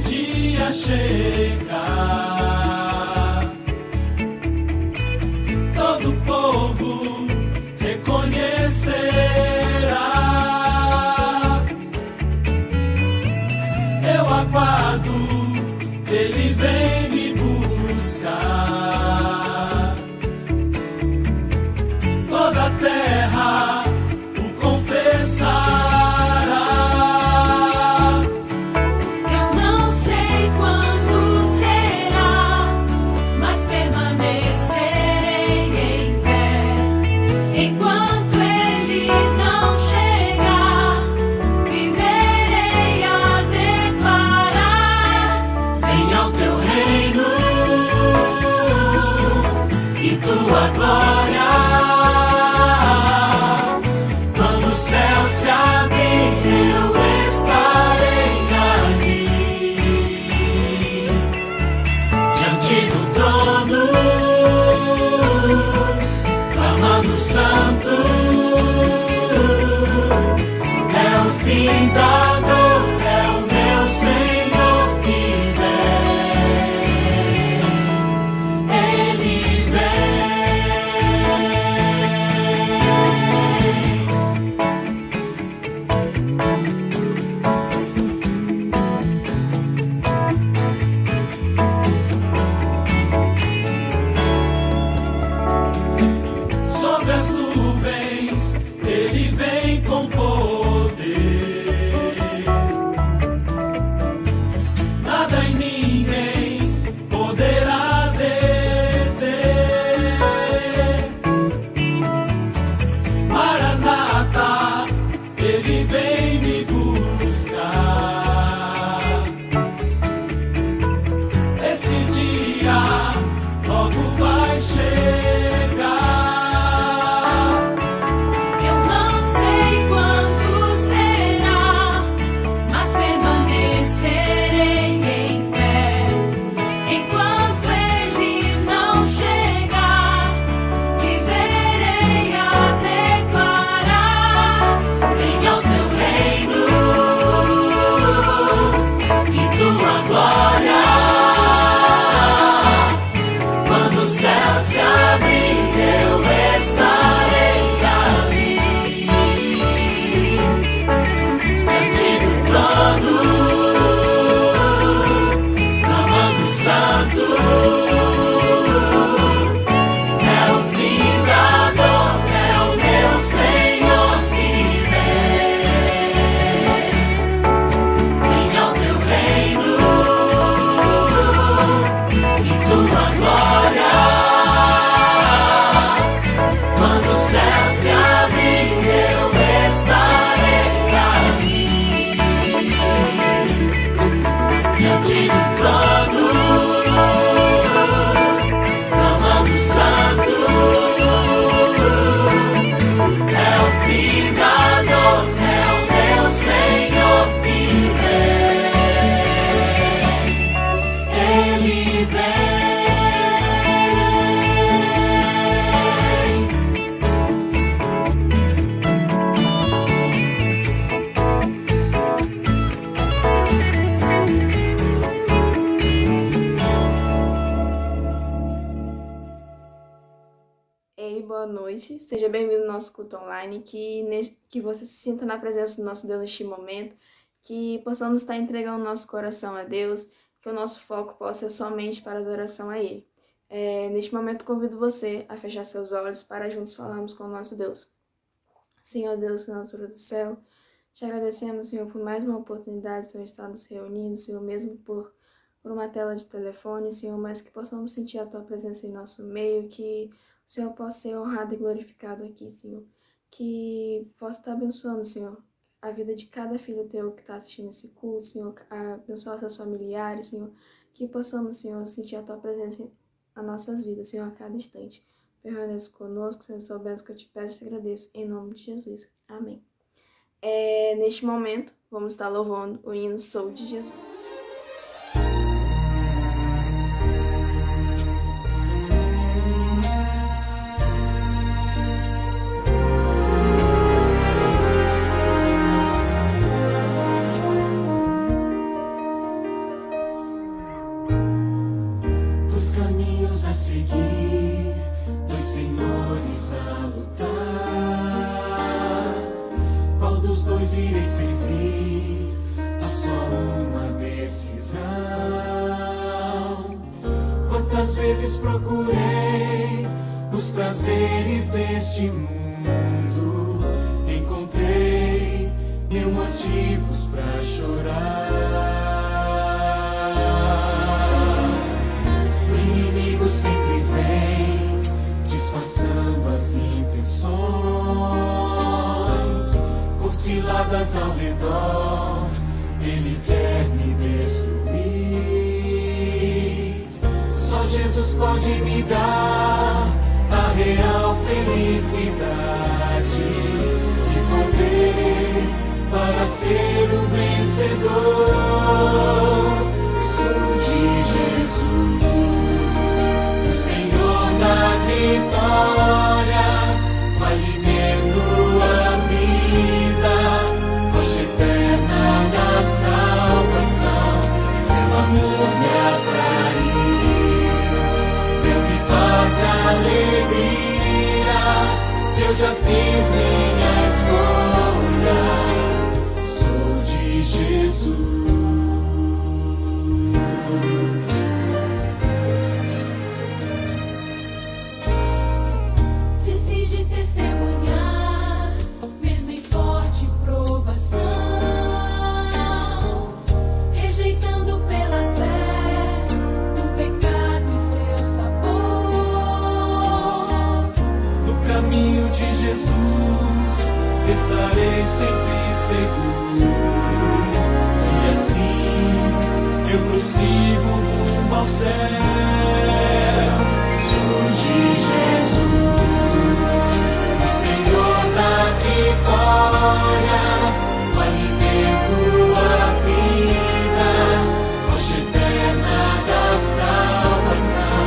dia chegar, todo povo reconhecerá. Eu aguardo, ele vem me buscar. Toda a terra o confessará. Eu não sei quando será, mas permanecerei em fé. Enquanto ele não chegar, viverei a declarar: Venha o teu reino e tua glória. Quando o céu se abrir, eu estarei ali, diante do trono, clamando santo. É o fim da dor, é o meu Senhor que vem. Ele sobre as nuvens, ele vem com poder. Nada e ninguém poderá deter. Maranata, ele vem me buscar. Esse dia logo vai chegar. eu não sei quando será, mas permanecerei em fé. Enquanto ele não chegar, viverei a declarar: venha o teu reino e tua glória. Quando o céu se abrir, eu estarei ali, diante do trono, clamando santo. É o fim da dor, é o meu Senhor que vem. Venha o teu reino e tua glória. Quando o céu se abrir, eu estarei ali, diante do trono, clamando santo. É o fim da dor, é o meu Senhor que vem. Ele vem. Ei, boa noite. Seja bem-vindo ao nosso culto online, que você se sinta na presença do nosso Deus neste momento, que possamos estar entregando nosso coração a Deus, que o nosso foco possa ser somente para a adoração a Ele. Neste momento, convido você a fechar seus olhos para juntos falarmos com o nosso Deus. Senhor Deus, na altura do céu, te agradecemos, Senhor, por mais uma oportunidade, Senhor, estarmos reunidos, Senhor, mesmo por uma tela de telefone, Senhor, mas que possamos sentir a Tua presença em nosso meio, que o Senhor possa ser honrado e glorificado aqui, Senhor. Que possa estar abençoando, Senhor, a vida de cada filho Teu que está assistindo esse culto, Senhor. Abençoar seus familiares, Senhor. Que possamos, Senhor, sentir a Tua presença nas nossas vidas, Senhor, a cada instante. Permaneça conosco, Senhor, soubemos que eu te peço e te agradeço. Em nome de Jesus. Amém. Neste momento, vamos estar louvando o hino Sou de Jesus. caminhos a seguir, dois senhores a lutar. Qual dos dois irei servir? Há só uma decisão. Quantas vezes procurei os prazeres deste mundo, encontrei mil motivos pra chorar. O inimigo sempre vem disfarçando as intenções, com ciladas ao redor, ele quer me destruir. Só Jesus pode me dar a real felicidade e poder para ser o vencedor. Sou de Jesus, o Senhor da vitória, o alimento, a vida, rocha eterna da salvação. Seu amor me atraiu, deu-me paz e alegria. Eu já fiz minha escolha, sou de Jesus. Decide testemunhar, mesmo em forte provação, rejeitando pela fé o pecado e seu sabor. No caminho de Jesus estarei sempre seguro, e assim eu prossigo rumo ao céu. Sou de Jesus, o Senhor da vitória, o alimento, a vida, rocha eterna da salvação.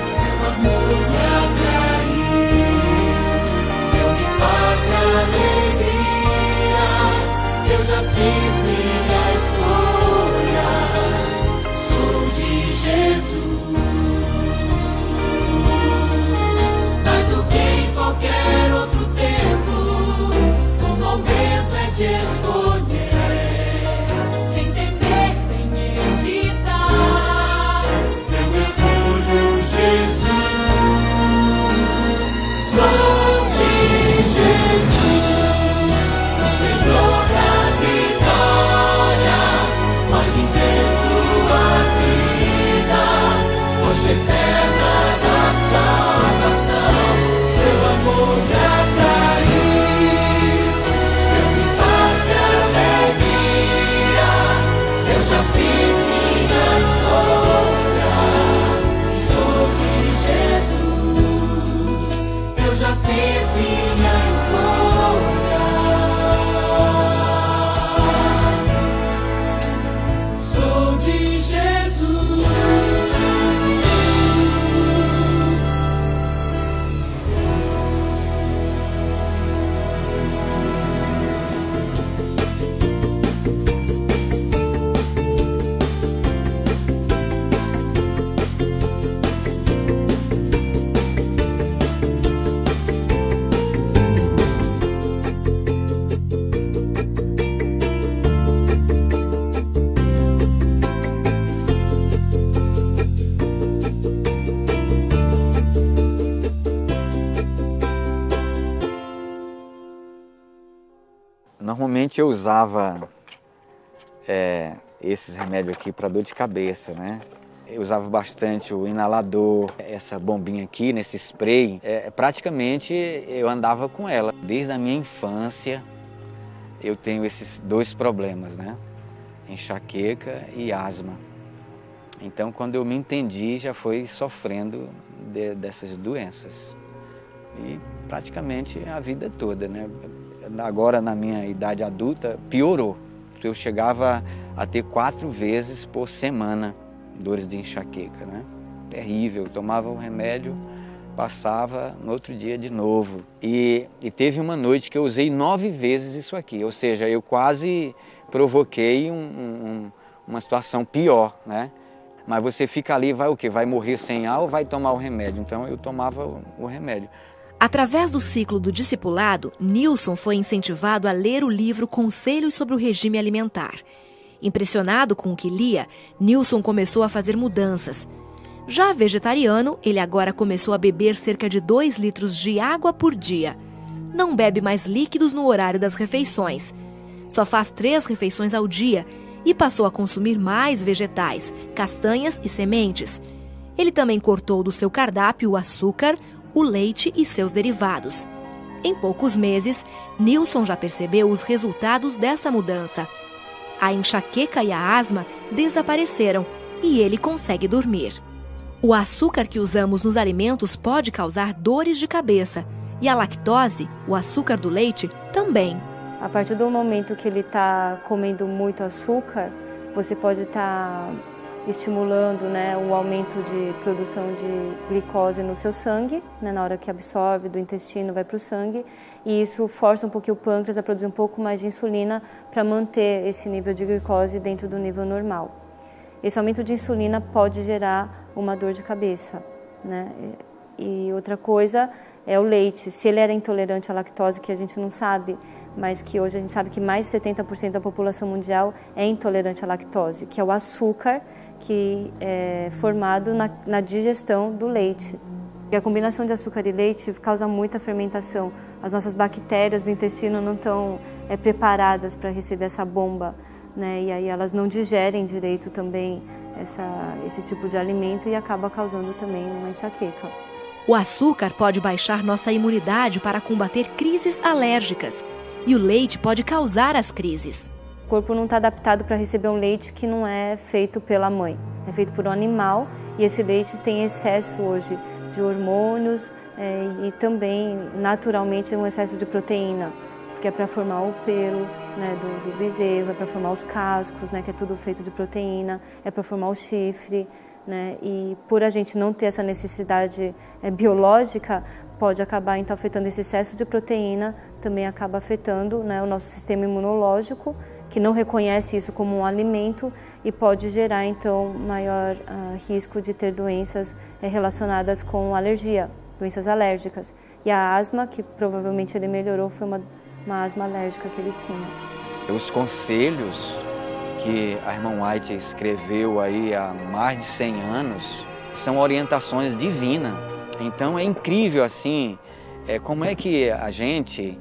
Seu amor me atraiu, deu-me paz e alegria. Eu já fiz minha escolha, sou de Jesus. Mais do que em qualquer outro tempo, o momento é de escolher, Sem temer, sem hesitar, eu escolho Jesus. Sou de Jesus, o Senhor da vitória, o alimento, a vida, rocha eterna da salvação. Seu amor me atraiu, deu-me paz e alegria. Eu já fiz minha escolha, sou de Jesus. Eu já fiz minha escolha, sou de Jesus. Normalmente eu usava esses remédios aqui para dor de cabeça, né? Eu usava bastante o inalador, essa bombinha aqui, nesse spray. Praticamente eu andava com ela. Desde a minha infância eu tenho esses dois problemas, né? Enxaqueca e asma. Então quando eu me entendi já foi sofrendo dessas doenças. E praticamente a vida toda, né? Agora na minha idade adulta piorou. Eu chegava a ter 4 vezes por semana dores de enxaqueca, né? Terrível, eu tomava o remédio, passava no outro dia de novo. E teve uma noite que eu usei 9 vezes isso aqui, ou seja, eu quase provoquei uma situação pior, né? Mas você fica ali, vai o quê? Vai morrer sem ar ou vai tomar o remédio? Então eu tomava o remédio. Através do ciclo do discipulado, Nilson foi incentivado a ler o livro Conselhos sobre o Regime Alimentar. Impressionado com o que lia, Nilson começou a fazer mudanças. Já vegetariano, ele agora começou a beber cerca de 2 litros de água por dia. Não bebe mais líquidos no horário das refeições. Só faz 3 refeições ao dia e passou a consumir mais vegetais, castanhas e sementes. Ele também cortou do seu cardápio o açúcar, o leite e seus derivados. Em poucos meses, Nilson já percebeu os resultados dessa mudança. A enxaqueca e a asma desapareceram e ele consegue dormir. O açúcar que usamos nos alimentos pode causar dores de cabeça e a lactose, o açúcar do leite, também. A partir do momento que ele está comendo muito açúcar, você pode estar estimulando, né, o aumento de produção de glicose no seu sangue, né, na hora que absorve do intestino vai para o sangue, e isso força um pouquinho o pâncreas a produzir um pouco mais de insulina para manter esse nível de glicose dentro do nível normal. Esse aumento de insulina pode gerar uma dor de cabeça, né? E outra coisa é o leite. Se ele era intolerante à lactose, que a gente não sabe, mas que hoje a gente sabe que mais de 70% da população mundial é intolerante à lactose, que é o açúcar que é formado na digestão do leite. E a combinação de açúcar e leite causa muita fermentação. As nossas bactérias do intestino não estão preparadas para receber essa bomba, né? E aí elas não digerem direito também esse tipo de alimento e acaba causando também uma enxaqueca. O açúcar pode baixar nossa imunidade para combater crises alérgicas e o leite pode causar as crises. O corpo não está adaptado para receber um leite que não é feito pela mãe, é feito por um animal e esse leite tem excesso hoje de hormônios e também naturalmente um excesso de proteína, porque é para formar o pelo, né, do bezerro, é para formar os cascos, né, que é tudo feito de proteína, é para formar o chifre, né, e por a gente não ter essa necessidade biológica, pode acabar então afetando esse excesso de proteína, também acaba afetando, né, o nosso sistema imunológico, que não reconhece isso como um alimento e pode gerar então maior risco de ter doenças relacionadas com alergia, doenças alérgicas. E a asma, que provavelmente ele melhorou, foi uma asma alérgica que ele tinha. Os conselhos que a irmã White escreveu aí há mais de 100 anos são orientações divinas. Então é incrível assim, como é que a gente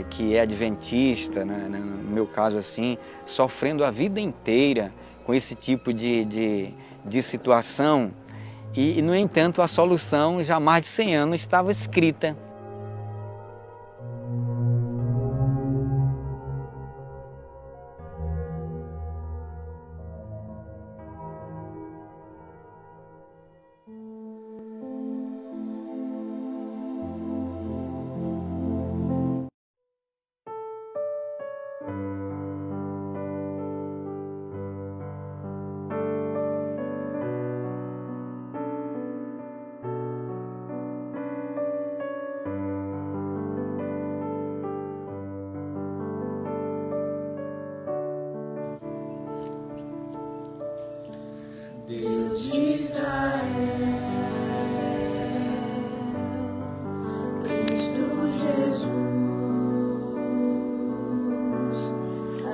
que é adventista, né, no meu caso assim, sofrendo a vida inteira com esse tipo de situação e, no entanto, a solução já há mais de 100 anos estava escrita. Deus de Israel, Cristo Jesus,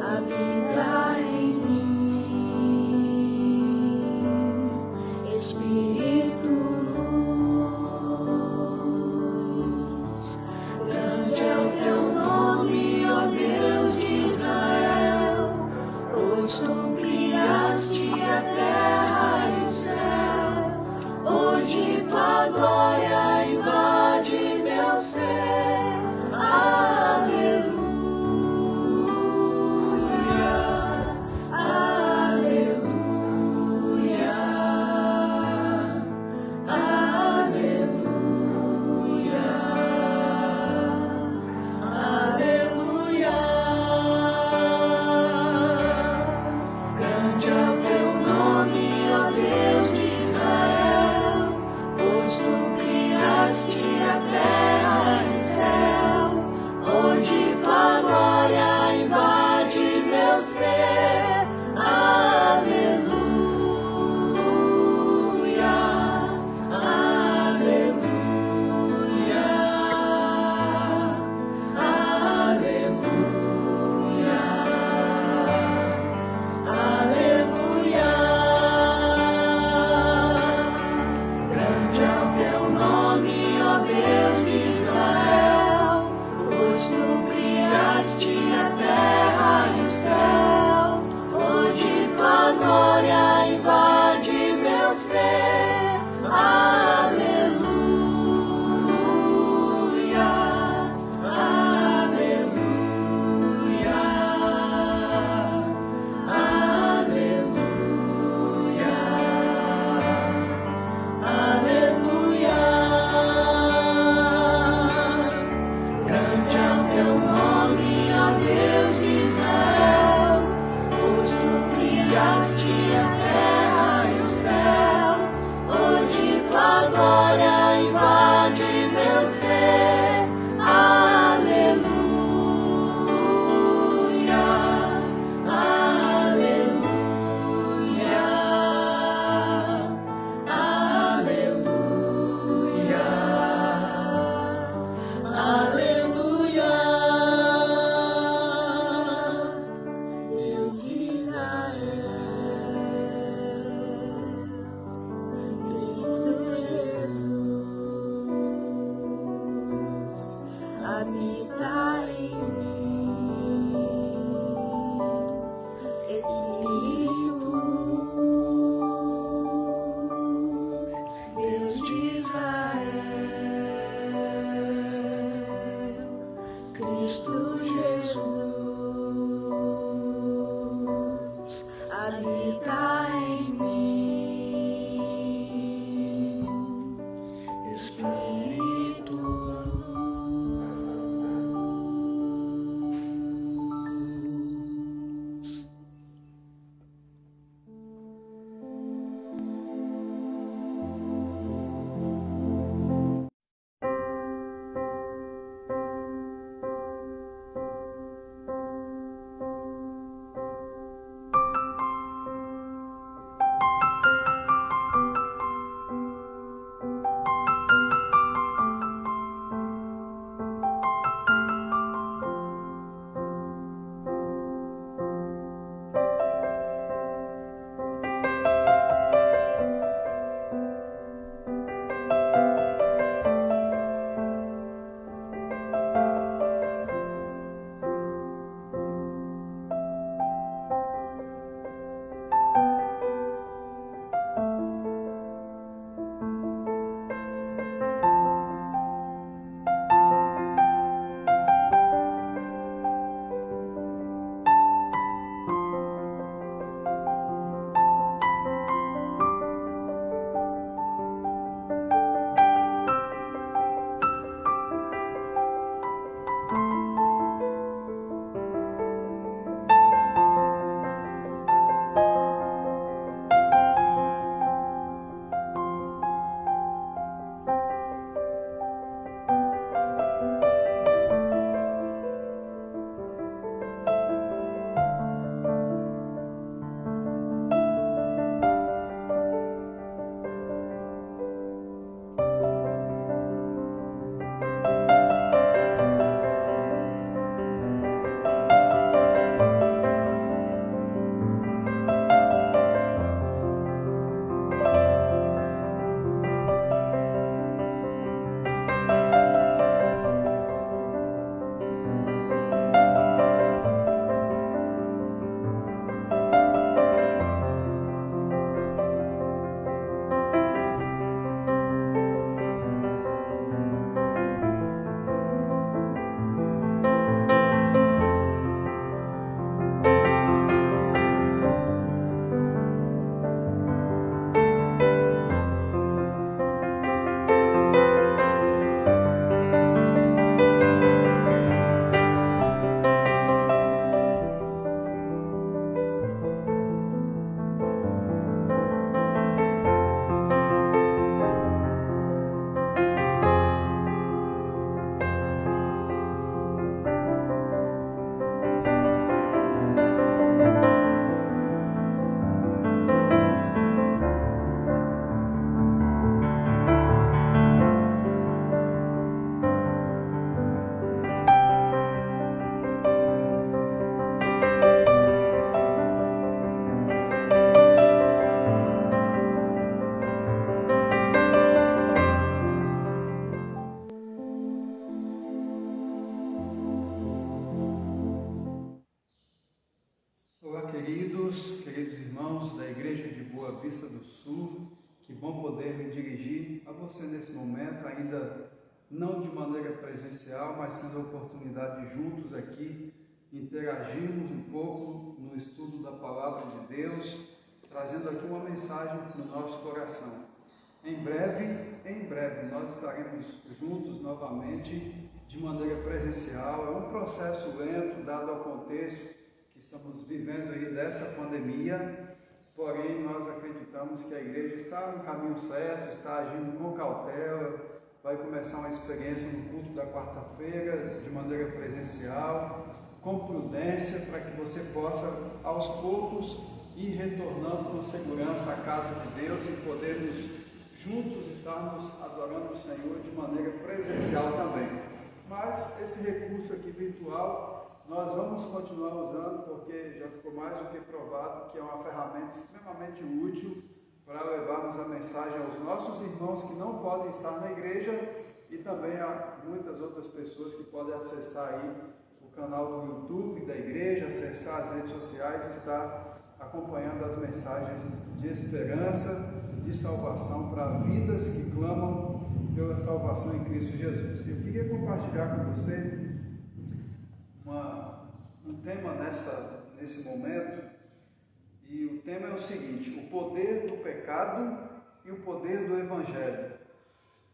habita em mim, Espírito luz, grande é o teu nome, ó Deus de Israel, pois tu criaste a terra e o céu, Boa Vista do Sul. Que bom poder me dirigir a você nesse momento, ainda não de maneira presencial, mas tendo a oportunidade de juntos aqui interagirmos um pouco no estudo da Palavra de Deus, trazendo aqui uma mensagem no nosso coração. Em breve, nós estaremos juntos novamente de maneira presencial. É um processo lento, dado ao contexto que estamos vivendo aí dessa pandemia, porém nós acreditamos que a igreja está no caminho certo, está agindo com cautela, vai começar uma experiência no culto da quarta-feira de maneira presencial, com prudência, para que você possa aos poucos ir retornando com segurança à casa de Deus e podermos juntos estarmos adorando o Senhor de maneira presencial também. Mas esse recurso aqui virtual nós vamos continuar usando, porque já ficou mais do que provado que é uma ferramenta extremamente útil para levarmos a mensagem aos nossos irmãos que não podem estar na igreja e também a muitas outras pessoas que podem acessar aí o canal do YouTube da igreja, acessar as redes sociais, estar acompanhando as mensagens de esperança, de salvação para vidas que clamam pela salvação em Cristo Jesus. Eu queria compartilhar com você um tema nesse momento, e o tema é o seguinte: o poder do pecado e o poder do Evangelho.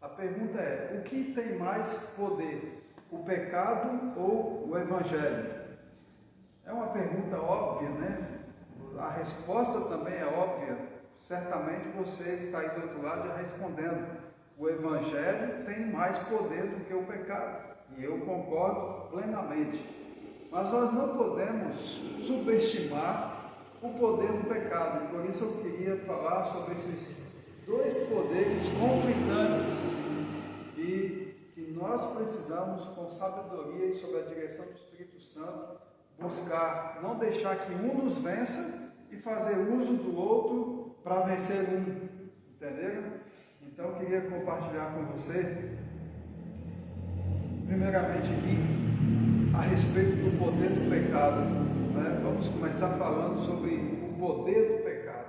A pergunta é: o que tem mais poder, o pecado ou o Evangelho? É uma pergunta óbvia, né? A resposta também é óbvia. Certamente você está aí do outro lado já respondendo: o Evangelho tem mais poder do que o pecado, e eu concordo plenamente. Mas nós não podemos subestimar o poder do pecado, e por isso eu queria falar sobre esses dois poderes conflitantes e que nós precisamos, com sabedoria e sob a direção do Espírito Santo, buscar não deixar que um nos vença e fazer uso do outro para vencer um, entenderam? Então eu queria compartilhar com você, primeiramente aqui, a respeito do poder do pecado, né? Vamos começar falando sobre o poder do pecado.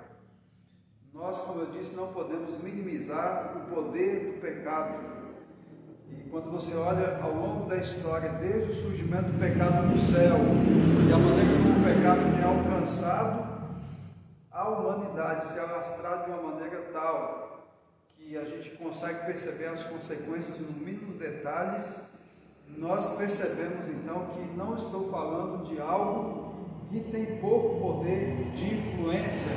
Nós, como eu disse, não podemos minimizar o poder do pecado. E quando você olha ao longo da história, desde o surgimento do pecado no céu e a maneira como o pecado tem alcançado a humanidade, se alastrado de uma maneira tal que a gente consegue perceber as consequências nos mínimos detalhes, nós percebemos então que não estou falando de algo que tem pouco poder de influência,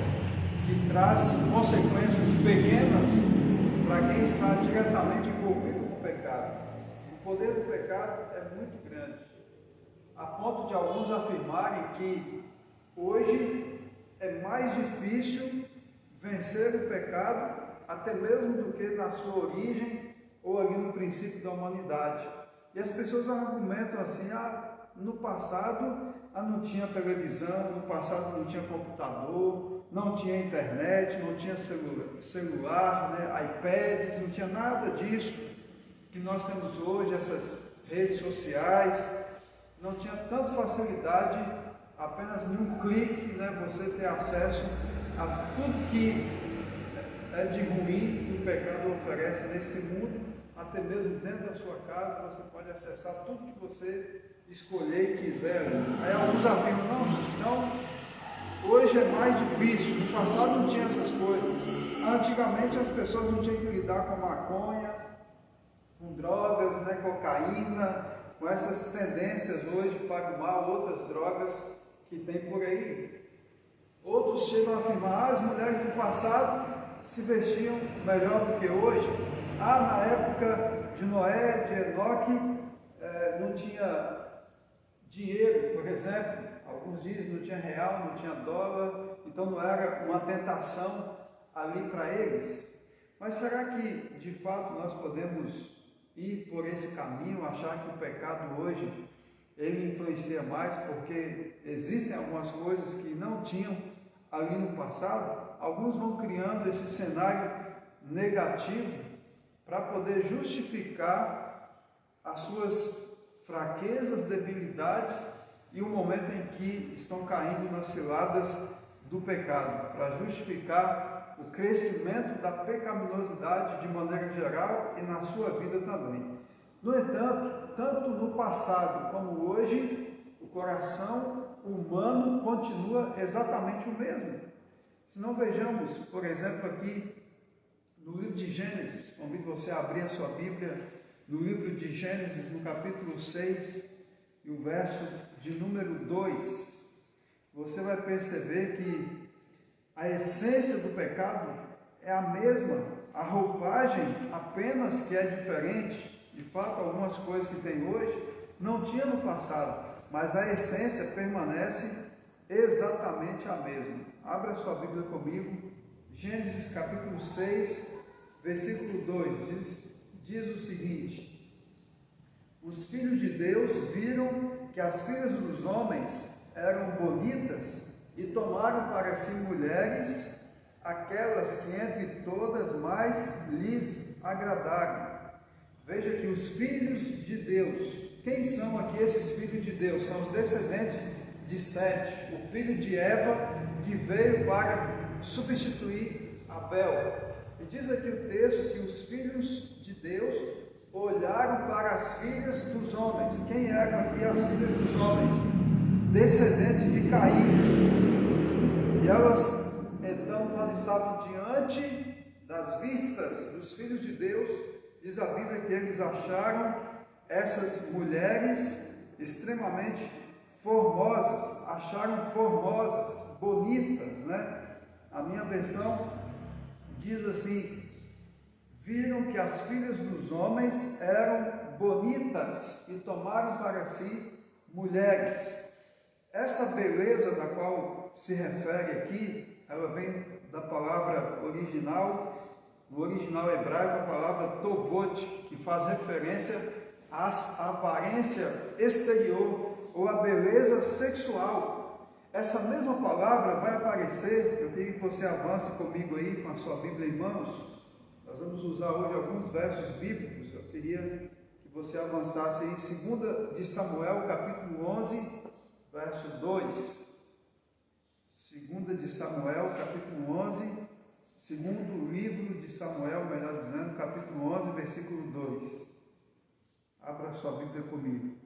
que traz consequências pequenas para quem está diretamente envolvido com o pecado. O poder do pecado é muito grande, a ponto de alguns afirmarem que hoje é mais difícil vencer o pecado, até mesmo do que na sua origem ou ali no princípio da humanidade. E as pessoas argumentam assim: no passado não tinha televisão, no passado não tinha computador, não tinha internet, não tinha celular, né, iPads, não tinha nada disso que nós temos hoje, essas redes sociais, não tinha tanta facilidade, apenas em um clique, né, você ter acesso a tudo que é de ruim que o pecado oferece nesse mundo. Até mesmo dentro da sua casa, você pode acessar tudo que você escolher e quiser. Aí alguns afirmam: não, hoje é mais difícil, no passado não tinha essas coisas. Antigamente as pessoas não tinham que lidar com maconha, com drogas, né, cocaína, com essas tendências hoje para o mal, outras drogas que tem por aí. Outros chegam a afirmar: as mulheres do passado se vestiam melhor do que hoje. Na época de Noé, de Enoque, não tinha dinheiro, por exemplo. Alguns dizem não tinha real, não tinha dólar, então não era uma tentação ali para eles. Mas será que de fato nós podemos ir por esse caminho, achar que o pecado hoje ele influencia mais porque existem algumas coisas que não tinham ali no passado? Alguns vão criando esse cenário negativo para poder justificar as suas fraquezas, debilidades e o momento em que estão caindo nas ciladas do pecado, para justificar o crescimento da pecaminosidade de maneira geral e na sua vida também. No entanto, tanto no passado como hoje, o coração humano continua exatamente o mesmo. Se não vejamos, por exemplo, aqui no livro de Gênesis, convido você a abrir a sua Bíblia, no livro de Gênesis, no capítulo 6, e o verso de número 2, você vai perceber que a essência do pecado é a mesma, a roupagem apenas que é diferente. De fato, algumas coisas que tem hoje não tinha no passado, mas a essência permanece exatamente a mesma. Abra a sua Bíblia comigo, Gênesis capítulo 6, versículo 2, diz o seguinte: os filhos de Deus viram que as filhas dos homens eram bonitas e tomaram para si mulheres, aquelas que entre todas mais lhes agradaram. Veja que os filhos de Deus, quem são aqui esses filhos de Deus? São os descendentes de Sete, o filho de Eva, que veio para substituir Abel. E diz aqui o texto que os filhos de Deus olharam para as filhas dos homens. Quem eram aqui as filhas dos homens? Descendentes de Caim. E elas, então, quando estavam diante das vistas dos filhos de Deus, diz a Bíblia que eles acharam essas mulheres extremamente formosas, bonitas, né? A minha versão diz assim: viram que as filhas dos homens eram bonitas e tomaram para si mulheres. Essa beleza da qual se refere aqui, ela vem da palavra original, no original hebraico, a palavra tovot, que faz referência à aparência exterior ou à beleza sexual. Essa mesma palavra vai aparecer, eu queria que você avance comigo aí com a sua Bíblia em mãos. Nós vamos usar hoje alguns versos bíblicos. Eu queria que você avançasse em 2 de Samuel, capítulo 11, verso 2. 2 de Samuel, capítulo 11, segundo livro de Samuel, melhor dizendo, capítulo 11, versículo 2. Abra a sua Bíblia comigo.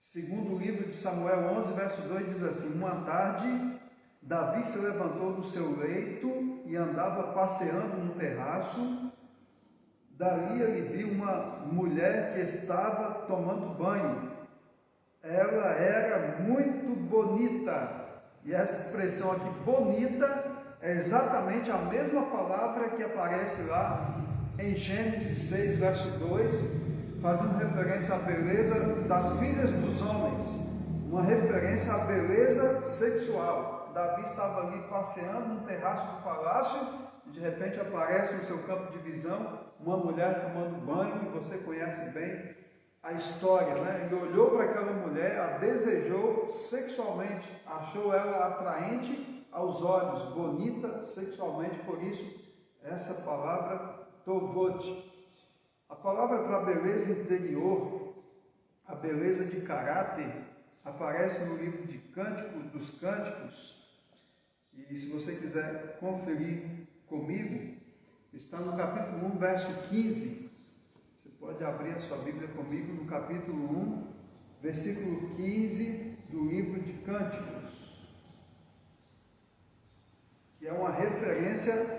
Segundo o livro de Samuel 11, verso 2, diz assim: uma tarde, Davi se levantou do seu leito e andava passeando no terraço. Dali ele viu uma mulher que estava tomando banho. Ela era muito bonita. E essa expressão aqui, bonita, é exatamente a mesma palavra que aparece lá em Gênesis 6, verso 2, fazendo referência à beleza das filhas dos homens, uma referência à beleza sexual. Davi estava ali passeando no terraço do palácio e de repente aparece no seu campo de visão uma mulher tomando banho, e você conhece bem a história, né? Ele olhou para aquela mulher, a desejou sexualmente, achou ela atraente aos olhos, bonita sexualmente, por isso essa palavra tovot. A palavra para a beleza interior, a beleza de caráter, aparece no livro de Cânticos dos Cânticos, e se você quiser conferir comigo, está no capítulo 1, verso 15. Você pode abrir a sua Bíblia comigo no capítulo 1, versículo 15 do livro de Cânticos, que é uma referência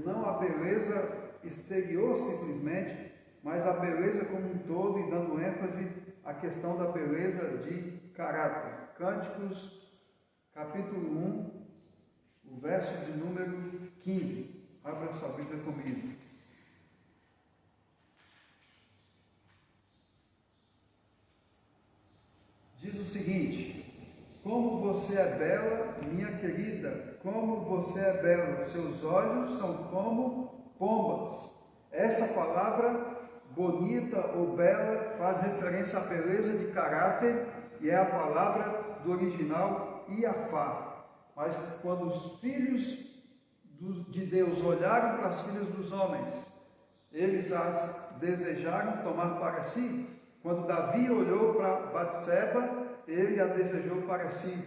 não à beleza exterior simplesmente, mas a beleza como um todo, e dando ênfase à questão da beleza de caráter. Cânticos, capítulo 1, o verso de número 15. Abra a sua Bíblia comigo. Diz o seguinte: como você é bela, minha querida, como você é bela, seus olhos são como pombas. Essa palavra bonita ou bela faz referência à beleza de caráter e é a palavra do original Iafá. Mas quando os filhos de Deus olharam para as filhas dos homens, eles as desejaram tomar para si. Quando Davi olhou para Batseba, ele a desejou para si.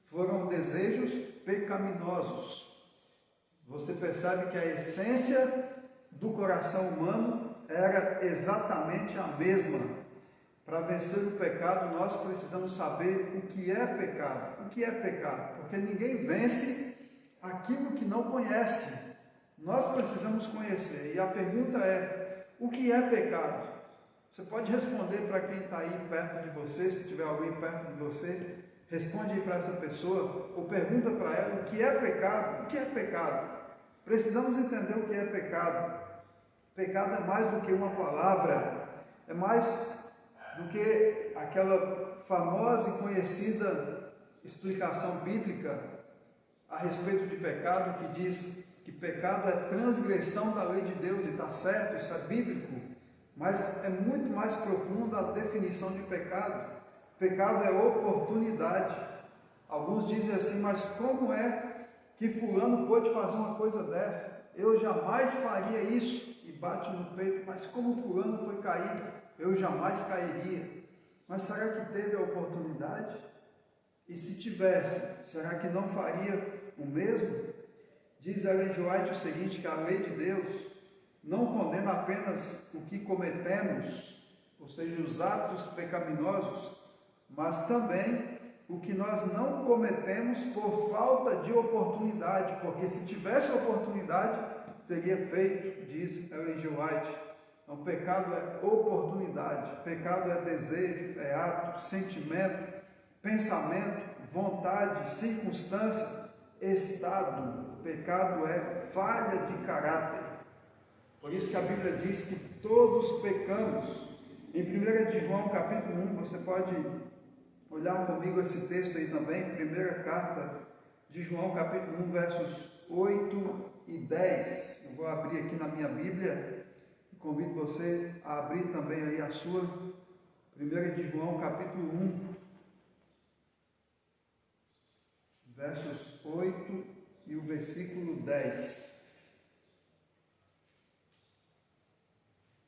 Foram desejos pecaminosos. Você percebe que a essência do coração humano era exatamente a mesma. Para vencer o pecado, nós precisamos saber o que é pecado. O que é pecado? Porque ninguém vence aquilo que não conhece. Nós precisamos conhecer. E a pergunta é, o que é pecado? Você pode responder para quem está aí perto de você, se tiver alguém perto de você, responde aí para essa pessoa, ou pergunta para ela o que é pecado. O que é pecado? Precisamos entender o que é pecado. Pecado é mais do que uma palavra, é mais do que aquela famosa e conhecida explicação bíblica a respeito de pecado, que diz que pecado é transgressão da lei de Deus, e está certo, isso é bíblico, mas é muito mais profunda a definição de pecado. Pecado é oportunidade. Alguns dizem assim, mas como é que fulano pôde fazer uma coisa dessa? Eu jamais faria isso, e bate no peito, mas como fulano foi caído? Eu jamais cairia. Mas será que teve a oportunidade? E se tivesse, será que não faria o mesmo? Diz Ellen G. White o seguinte, que a lei de Deus não condena apenas o que cometemos, ou seja, os atos pecaminosos, mas também o que nós não cometemos por falta de oportunidade, porque se tivesse oportunidade, teria feito, diz Ellen G. White. Então, pecado é oportunidade, pecado é desejo, é ato, sentimento, pensamento, vontade, circunstância, estado. Pecado é falha de caráter. Por isso que a Bíblia diz que todos pecamos. Em 1 de João capítulo 1, você pode olhar comigo esse texto aí também, primeira carta de João capítulo 1, versos 8 e 10. Eu vou abrir aqui na minha Bíblia. Convido você a abrir também aí a sua, 1 de João, capítulo 1, versos 8 e o versículo 10.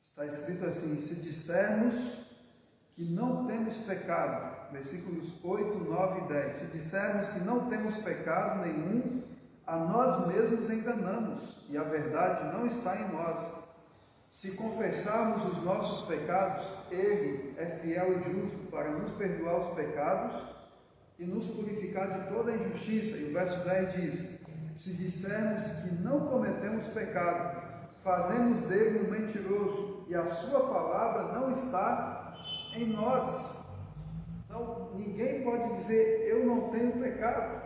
Está escrito assim, se dissermos que não temos pecado, versículos 8, 9 e 10, se dissermos que não temos pecado nenhum, a nós mesmos enganamos, e a verdade não está em nós. Se confessarmos os nossos pecados, Ele é fiel e justo para nos perdoar os pecados e nos purificar de toda a injustiça. E o verso 10 diz, se dissermos que não cometemos pecado, fazemos dele um mentiroso, e a sua palavra não está em nós. Então, ninguém pode dizer, eu não tenho pecado.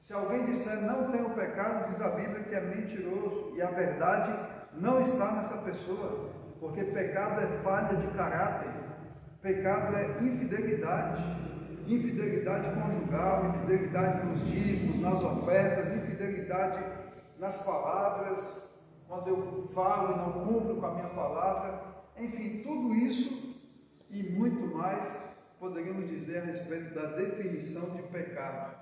Se alguém disser, não tenho pecado, diz a Bíblia que é mentiroso, e a verdade não está nessa pessoa, porque pecado é falha de caráter, pecado é infidelidade, infidelidade conjugal, infidelidade nos dízimos, nas ofertas, infidelidade nas palavras, quando eu falo e não cumpro com a minha palavra, enfim, tudo isso e muito mais poderíamos dizer a respeito da definição de pecado.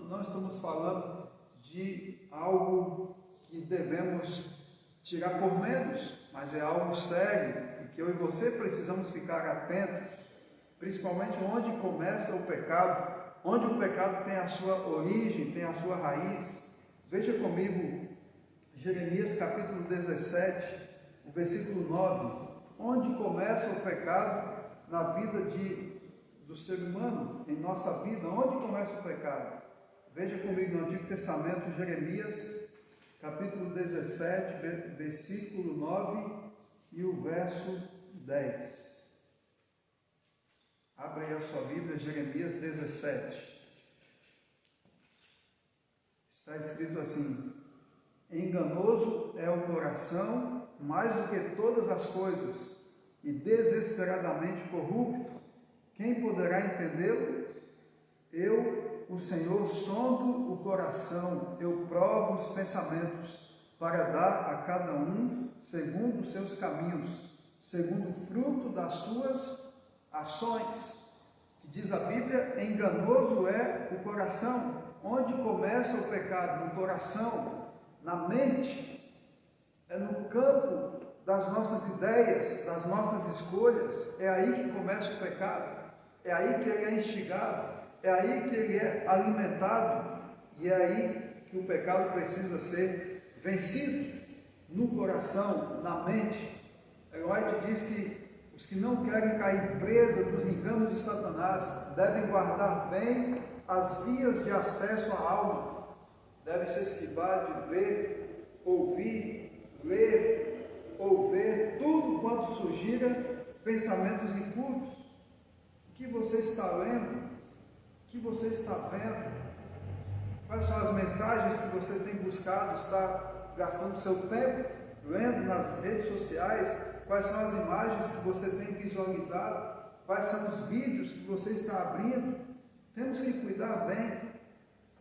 Não estamos falando de algo que devemos tirar por menos, mas é algo sério e que eu e você precisamos ficar atentos, principalmente onde começa o pecado, onde o pecado tem a sua origem, tem a sua raiz. Veja comigo Jeremias capítulo 17, o versículo 9, onde começa o pecado na vida do ser humano, em nossa vida, onde começa o pecado? Veja comigo no Antigo Testamento, Jeremias capítulo 17, versículo 9 e o verso 10. Abra aí a sua Bíblia, Jeremias 17. Está escrito assim, enganoso é o coração mais do que todas as coisas, e desesperadamente corrupto, quem poderá entendê-lo? Eu, o Senhor, sondo o coração, eu provo os pensamentos, para dar a cada um segundo os seus caminhos, segundo o fruto das suas ações. Que diz a Bíblia, enganoso é o coração. Onde começa o pecado? No coração, na mente. é no campo das nossas ideias, das nossas escolhas, é aí que começa o pecado, é aí que ele é instigado, é aí que ele é alimentado, e é aí que o pecado precisa ser vencido, no coração, na mente. White diz que os que não querem cair presa dos enganos de Satanás devem guardar bem as vias de acesso à alma, devem se esquivar de ver, ouvir, ler ou ver tudo quanto sugira pensamentos impuros. O que você está lendo? O que você está vendo? Quais são as mensagens que você tem buscado, está gastando seu tempo lendo nas redes sociais? Quais são as imagens que você tem visualizado? Quais são os vídeos que você está abrindo? Temos que cuidar bem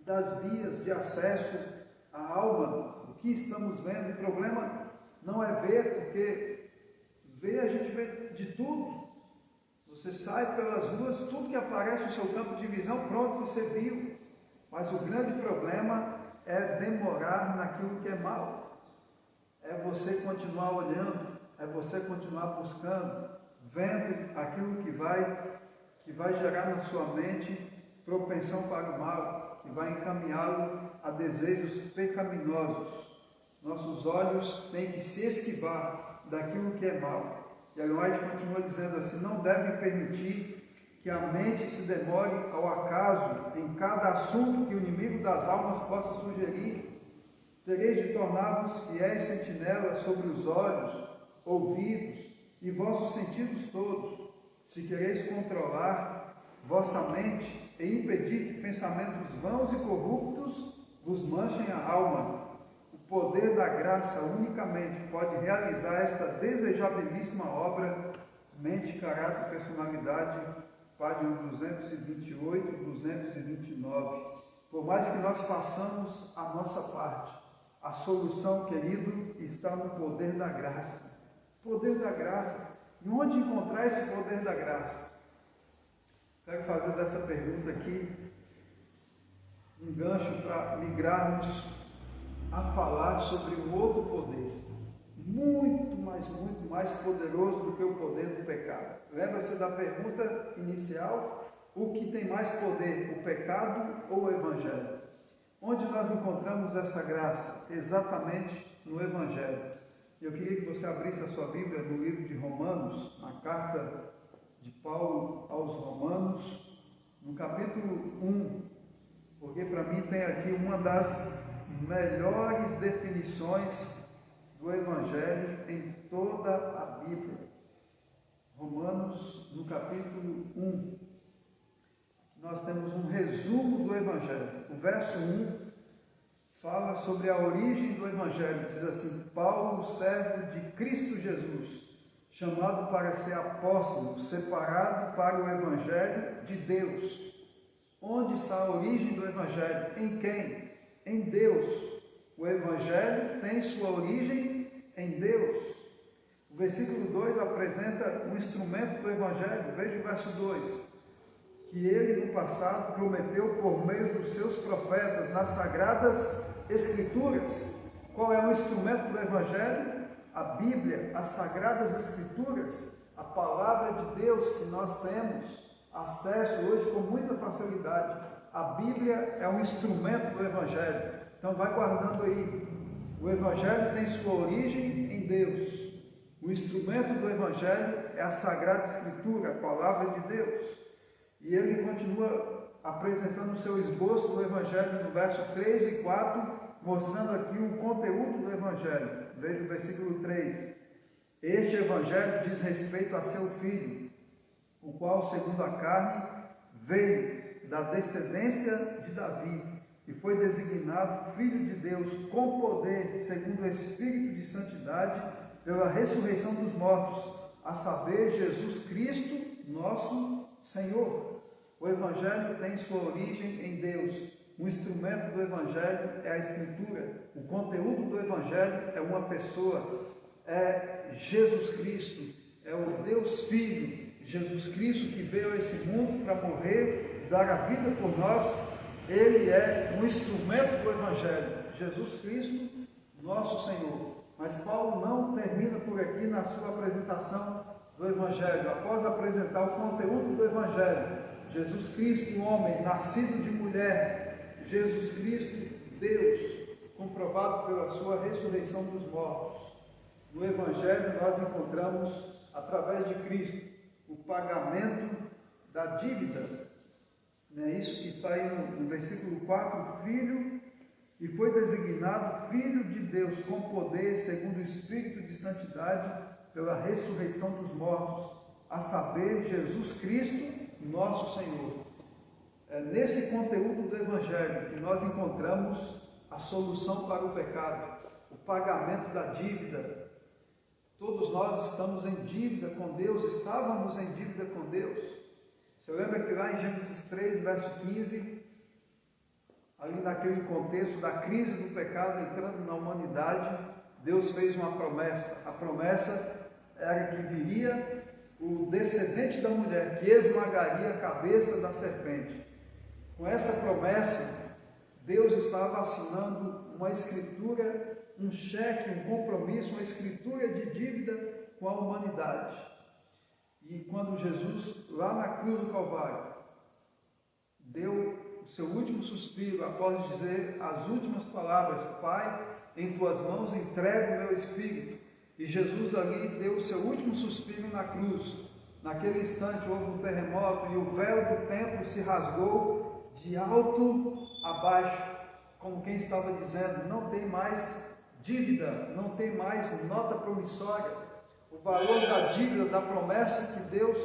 das vias de acesso à alma, o que estamos vendo. O problema não é ver, porque ver a gente vê de tudo. Você sai pelas ruas, tudo que aparece no seu campo de visão, pronto, você viu. Mas o grande problema é demorar naquilo que é mal. É você continuar olhando, é você continuar buscando, vendo aquilo que vai gerar na sua mente propensão para o mal, que vai encaminhá-lo a desejos pecaminosos. Nossos olhos têm que se esquivar daquilo que é mal. E a White continua dizendo assim: não devem permitir que a mente se demore ao acaso em cada assunto que o inimigo das almas possa sugerir. Tereis de tornar-vos fiéis sentinelas sobre os olhos, ouvidos e vossos sentidos todos, se quereis controlar vossa mente e impedir que pensamentos vãos e corruptos vos manchem a alma. O poder da graça unicamente pode realizar esta desejabilíssima obra, mente, caráter e personalidade, página 228 e 229. Por mais que nós façamos a nossa parte, a solução, querido, está no poder da graça. Poder da graça. E onde encontrar esse poder da graça? Quero fazer dessa pergunta aqui um gancho para migrarmos a falar sobre um outro poder, muito mais poderoso do que o poder do pecado. Lembra-se da pergunta inicial? O que tem mais poder, o pecado ou o Evangelho? Onde nós encontramos essa graça? Exatamente no Evangelho. Eu queria que você abrisse a sua Bíblia no livro de Romanos, na carta de Paulo aos Romanos, no capítulo 1, porque para mim tem aqui uma das melhores definições do Evangelho em toda a Bíblia. Romanos, no capítulo 1, nós temos um resumo do Evangelho. O verso 1 fala sobre a origem do Evangelho. Diz assim: Paulo, servo de Cristo Jesus, chamado para ser apóstolo, separado para o Evangelho de Deus. Onde está a origem do Evangelho? Em quem? Em Deus. O Evangelho tem sua origem em Deus. O versículo 2 apresenta um instrumento do Evangelho. Veja o verso 2. Que ele no passado prometeu por meio dos seus profetas nas sagradas Escrituras. Qual é o instrumento do Evangelho? A Bíblia, as sagradas Escrituras, a palavra de Deus que nós temos acesso hoje com muita facilidade. A Bíblia é um instrumento do Evangelho. Então vai guardando aí. O Evangelho tem sua origem em Deus. O instrumento do Evangelho é a Sagrada Escritura, a palavra de Deus. E ele continua apresentando o seu esboço do Evangelho no verso 3 e 4, mostrando aqui o conteúdo do Evangelho. Veja o versículo 3. Este Evangelho diz respeito a seu Filho, o qual, segundo a carne, veio da descendência de Davi e foi designado Filho de Deus com poder, segundo o Espírito de santidade, pela ressurreição dos mortos, a saber, Jesus Cristo, nosso Senhor. O Evangelho tem sua origem em Deus. O instrumento do Evangelho é a Escritura. O conteúdo do Evangelho é uma pessoa, é Jesus Cristo, é o Deus Filho, Jesus Cristo que veio a esse mundo para morrer, dar a vida por nós. Ele é um instrumento do Evangelho, Jesus Cristo, nosso Senhor. Mas Paulo não termina por aqui na sua apresentação do Evangelho. Após apresentar o conteúdo do Evangelho, Jesus Cristo, homem, nascido de mulher, Jesus Cristo, Deus, comprovado pela sua ressurreição dos mortos. No Evangelho nós encontramos, através de Cristo, o pagamento da dívida. É isso que está aí no versículo 4, Filho, e foi designado Filho de Deus com poder, segundo o Espírito de Santidade, pela ressurreição dos mortos, a saber, Jesus Cristo, nosso Senhor. É nesse conteúdo do Evangelho que nós encontramos a solução para o pecado, o pagamento da dívida. Todos nós estamos em dívida com Deus, estávamos em dívida com Deus. Você lembra que lá em Gênesis 3, verso 15, ali naquele contexto da crise do pecado entrando na humanidade, Deus fez uma promessa. A promessa era que viria o descendente da mulher, que esmagaria a cabeça da serpente. Com essa promessa, Deus estava assinando uma escritura, um cheque, um compromisso, uma escritura de dívida com a humanidade. E quando Jesus, lá na cruz do Calvário, deu o seu último suspiro, após dizer as últimas palavras: Pai, em tuas mãos entrego o meu espírito. E Jesus ali deu o seu último suspiro na cruz. Naquele instante houve um terremoto e o véu do templo se rasgou de alto a baixo, como quem estava dizendo: não tem mais dívida, não tem mais nota promissória. O valor da dívida, da promessa que Deus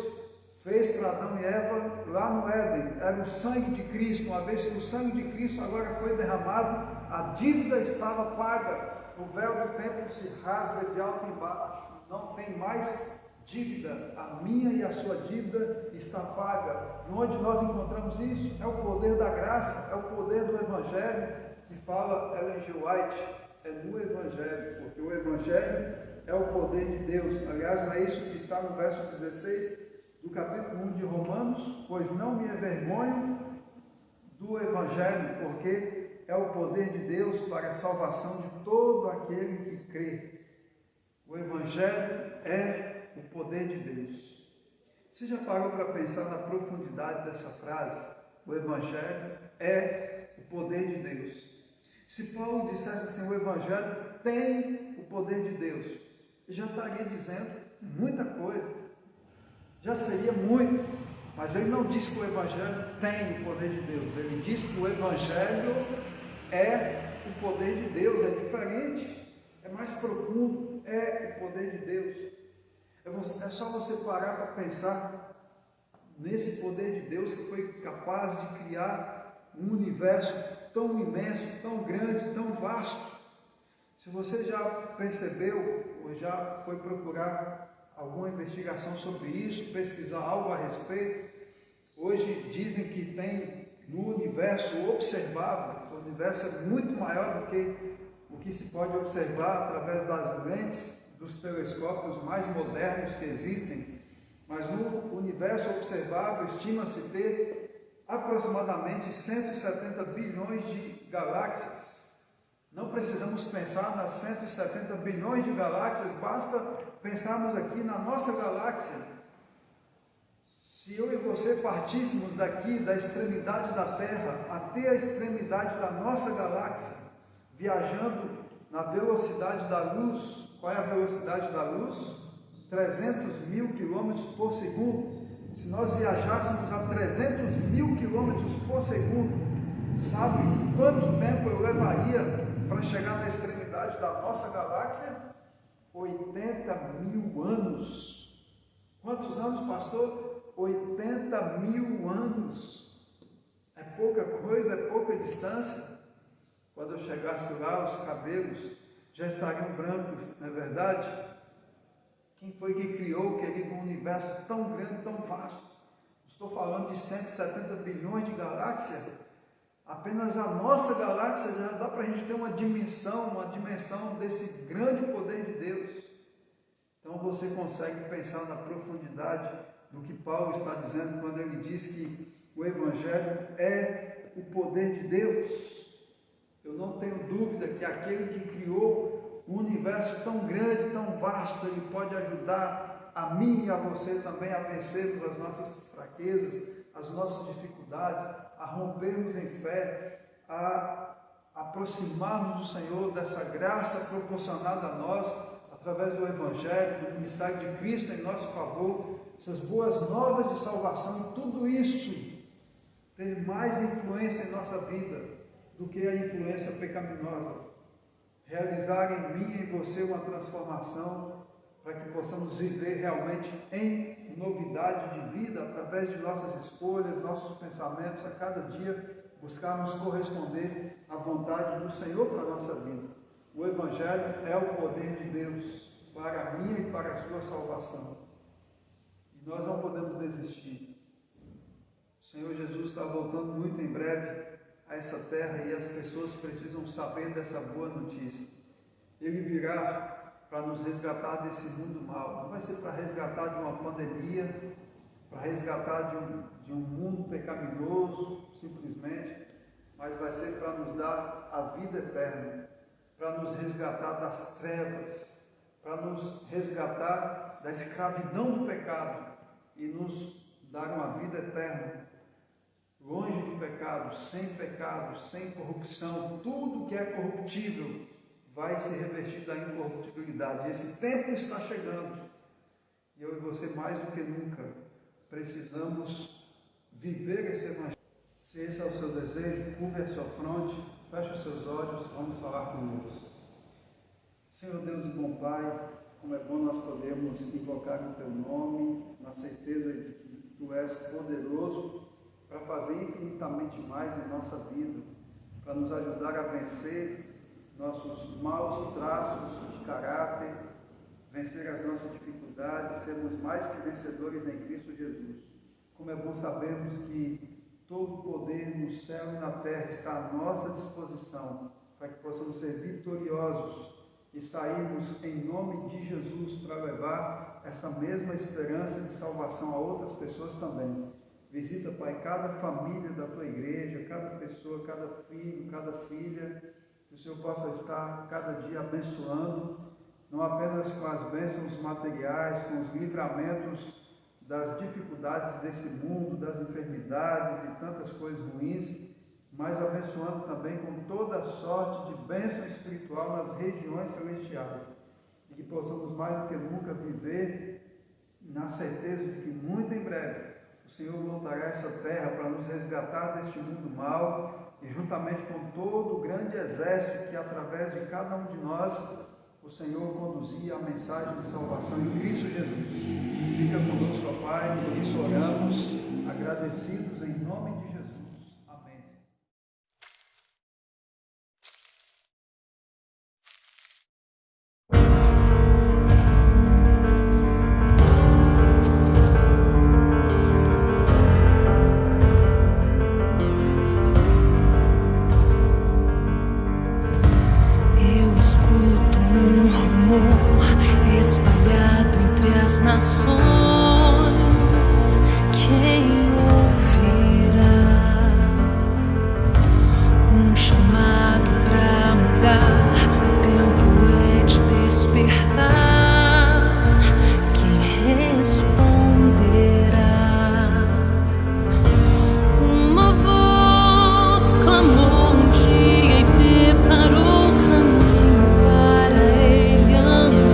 fez para Adão e Eva lá no Éden, era o sangue de Cristo. Uma vez que o sangue de Cristo agora foi derramado, a dívida estava paga. O véu do templo se rasga de alto e baixo, não tem mais dívida. A minha e a sua dívida está paga. E onde nós encontramos isso? É o poder da graça, é o poder do Evangelho, que fala Ellen G. White, é no Evangelho, porque o Evangelho é o poder de Deus. Aliás, não é isso que está no verso 16 do capítulo 1 de Romanos? Pois não me envergonho do Evangelho, porque é o poder de Deus para a salvação de todo aquele que crê. O Evangelho é o poder de Deus. Você já parou para pensar na profundidade dessa frase? O Evangelho é o poder de Deus. Se Paulo dissesse assim, o Evangelho tem o poder de Deus, já estaria dizendo muita coisa, já seria muito, mas ele não disse que o Evangelho tem o poder de Deus, ele disse que o Evangelho é o poder de Deus, é diferente, é mais profundo, é o poder de Deus. É só você parar para pensar nesse poder de Deus que foi capaz de criar um universo tão imenso, tão grande, tão vasto. Se você já percebeu ou já foi procurar alguma investigação sobre isso, pesquisar algo a respeito, hoje dizem que tem no universo observável, o universo é muito maior do que o que se pode observar através das lentes dos telescópios mais modernos que existem, mas no universo observável estima-se ter aproximadamente 170 bilhões de galáxias. Não precisamos pensar nas 170 bilhões de galáxias, basta pensarmos aqui na nossa galáxia. Se eu e você partíssemos daqui, da extremidade da Terra até a extremidade da nossa galáxia, viajando na velocidade da luz, qual é a velocidade da luz? 300 mil quilômetros por segundo. Se nós viajássemos a 300 mil quilômetros por segundo, sabe quanto tempo eu levaria para chegar na extremidade da nossa galáxia? 80 mil anos. Quantos anos, pastor? 80 mil anos. É pouca coisa, é pouca distância. Quando eu chegasse lá, os cabelos já estariam brancos, não é verdade? Quem foi que criou, querido, um universo tão grande, tão vasto? Estou falando de 170 bilhões de galáxias. Apenas a nossa galáxia já dá para a gente ter uma dimensão desse grande poder de Deus. Então você consegue pensar na profundidade do que Paulo está dizendo quando ele diz que o Evangelho é o poder de Deus. Eu não tenho dúvida que aquele que criou um universo tão grande, tão vasto, Ele pode ajudar a mim e a você também a vencermos as nossas fraquezas, as nossas dificuldades, a rompermos em fé, a aproximarmos do Senhor, dessa graça proporcionada a nós, através do Evangelho, do ministério de Cristo em nosso favor, essas boas novas de salvação, tudo isso ter mais influência em nossa vida do que a influência pecaminosa. Realizar em mim e em você uma transformação para que possamos viver realmente em novidade de vida através de nossas escolhas, nossos pensamentos, a cada dia buscarmos corresponder à vontade do Senhor para a nossa vida. O Evangelho é o poder de Deus para a minha e para a sua salvação. E nós não podemos desistir. O Senhor Jesus está voltando muito em breve a essa terra e as pessoas precisam saber dessa boa notícia. Ele virá para nos resgatar desse mundo mal. Não vai ser para resgatar de uma pandemia, para resgatar de um mundo pecaminoso, simplesmente, mas vai ser para nos dar a vida eterna, para nos resgatar das trevas, para nos resgatar da escravidão do pecado e nos dar uma vida eterna, longe do pecado, sem corrupção. Tudo que é corruptível vai se revertir da incorruptibilidade. Esse tempo está chegando e eu e você, mais do que nunca, precisamos viver esse Evangelho. Se esse é o seu desejo, curve a sua fronte, feche os seus olhos, vamos falar com Deus. Senhor Deus e bom Pai, como é bom nós podermos invocar o Teu nome, na certeza de que Tu és poderoso para fazer infinitamente mais em nossa vida, para nos ajudar a vencer nossos maus traços de caráter, vencer as nossas dificuldades, sermos mais que vencedores em Cristo Jesus. Como é bom sabermos que todo o poder no céu e na terra está à nossa disposição, para que possamos ser vitoriosos e sairmos em nome de Jesus para levar essa mesma esperança de salvação a outras pessoas também. Visita, Pai, cada família da Tua igreja, cada pessoa, cada filho, cada filha, que o Senhor possa estar cada dia abençoando, não apenas com as bênçãos materiais, com os livramentos das dificuldades desse mundo, das enfermidades e tantas coisas ruins, mas abençoando também com toda sorte de bênção espiritual nas regiões celestiais, e que possamos mais do que nunca viver na certeza de que muito em breve o Senhor voltará a essa terra para nos resgatar deste mundo mau e juntamente com todo o grande exército que através de cada um de nós o Senhor conduzia a mensagem de salvação em Cristo Jesus. Fica conosco, ó Pai, por isso oramos, agradecidos em nome de Jesus. Amém. Eu escuto um rumor espalhado entre as nações. Quem ouvirá um chamado para mudar? O tempo é de despertar. Quem responderá? Uma voz clamou um dia e preparou o caminho para ele andar.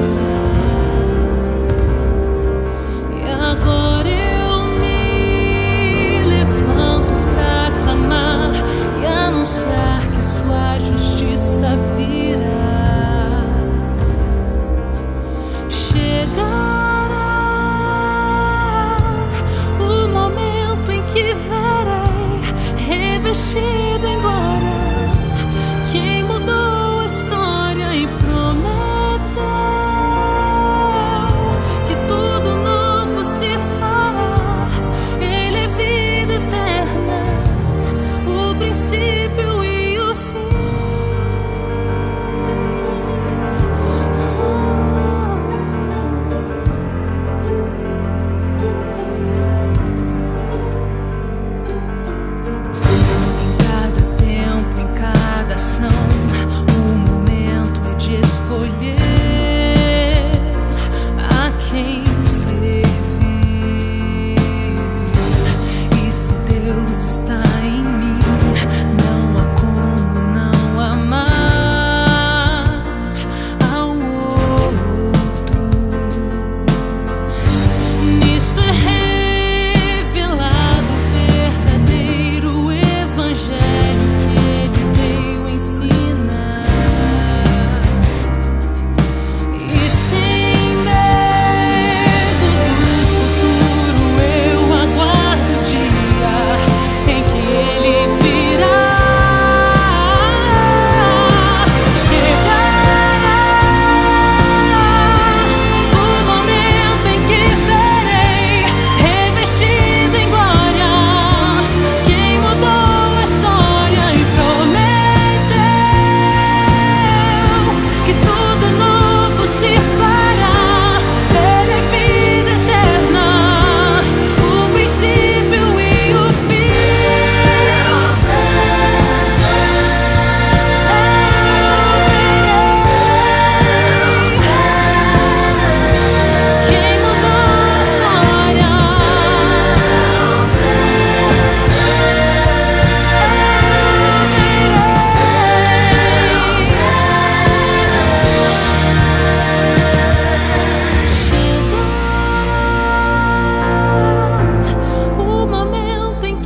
E agora eu me levanto para clamar e anunciar que a sua justiça virá. Chegará o momento em que verei revestido em glória quem mudou a história e prometeu que tudo novo se fará. Ele é vida eterna, o princípio e o fim. Em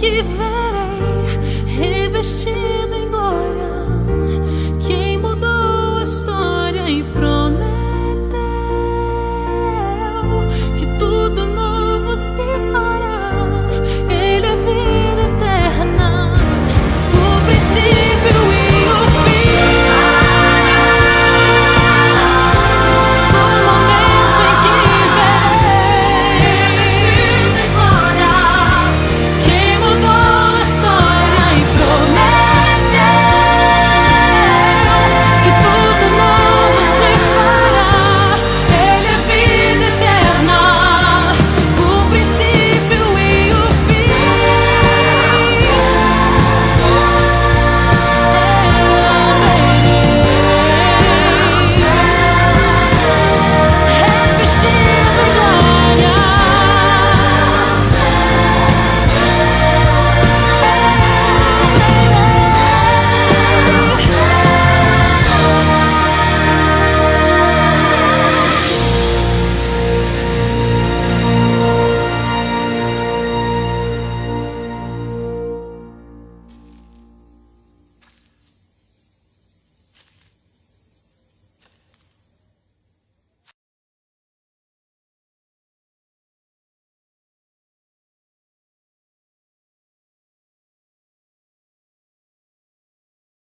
que verei revestido